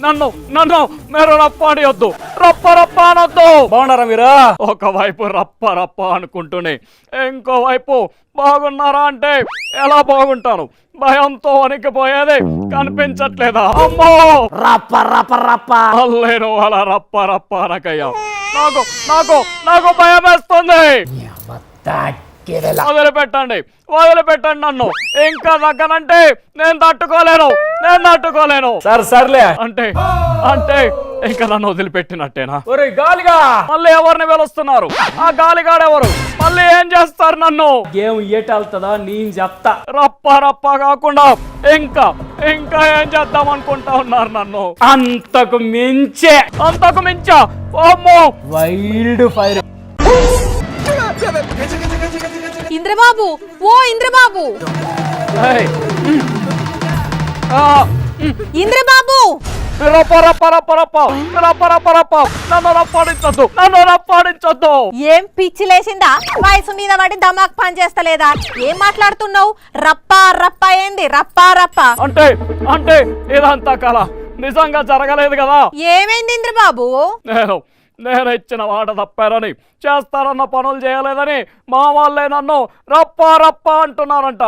నన్ను నన్ను మీరు రప్ప అనియొద్దు, రప్ప రప్ప అనొద్దు. బాగున్నారా మీరు? ఒకవైపు రప్ప రప్ప అనుకుంటూనే ఇంకోవైపు బాగున్నారా అంటే ఎలా బాగుంటాను? భయంతో వణికిపోయేది కనిపించట్లేదా? అమ్మో రప్ప రప్ప రప్ప అల్లేను అలా రప్ప రప్ప అనకయ్యా. నాకు నాకు నాకు భయం వేస్తుంది. వదిలిపెట్టండి వదిలిపెట్టండి నన్ను. ఇంకా తగ్గనంటే నేను తట్టుకోలేను. సర్లే అంటే అంటే ఇంకా నన్ను వదిలిపెట్టినట్టేనా? ఒరే గాలిగా మళ్ళీ ఎవరిని వెలుస్తున్నారు? ఆ గాలిగాడెవరు? మళ్ళీ ఏం చేస్తారు నన్ను? గేమ్ ఏటెళ్తుందా నేను చెప్తా. రప్ప రప్ప కాకుండా ఇంకా ఇంకా ఏం చేద్దాం అనుకుంటా ఉన్నారు నన్ను? అంతకు మించా? అమ్మో వైల్డ్ ఫైర్. ఇంద్రబాబు, ఓ ఇంద్రబాబు, ఇంద్రబాబు, రప్ప రప్ప రప్ప రప్ప రప్ప రప్ప రప్ప నన్ను రప్పాడించొద్దు. ఏం పిచ్చి లేచిందా? వయసు మీద పడి దమాక్ పని చేస్తలేదా? ఏం మాట్లాడుతున్నావు? రప్పా రప్ప ఏంది? రప్పా రప్ప అంటే అంటే ఇదంతా కల, నిజంగా జరగలేదు కదా? ఏమైంది ఇంద్రబాబు? నేను ఇచ్చిన మాట తప్పారని, చేస్తారన్న పనులు చేయలేదని మా వాళ్ళే నన్ను రప్ప రప్ప అంటున్నారంట.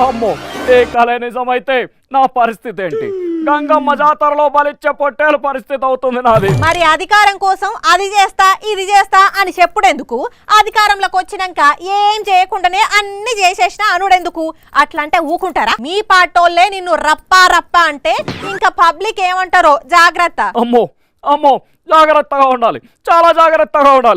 అమ్మో, ఈ కళ నిజమైతే నా పరిస్థితి ఏంటి? గంగమ్మ జాతరలో బలిచ్చే పొట్టేలు పరిస్థితి అవుతుంది నాది. మరి అధికారం కోసం అది చేస్తా ఇది చేస్తా అని చెప్పుడెందుకు? అధికారంలోకి వచ్చినాక ఏం చేయకుండానే అన్ని చేసేసినా అనుడెందుకు? అట్లంటే ఊకుంటారా? మీ పాటోళ్లే నిన్ను రప్పా రప్ప అంటే ఇంకా పబ్లిక్ ఏమంటారో జాగ్రత్త. అమ్మో జాగ్రత్తగా ఉండాలి, చాలా జాగ్రత్తగా ఉండాలి.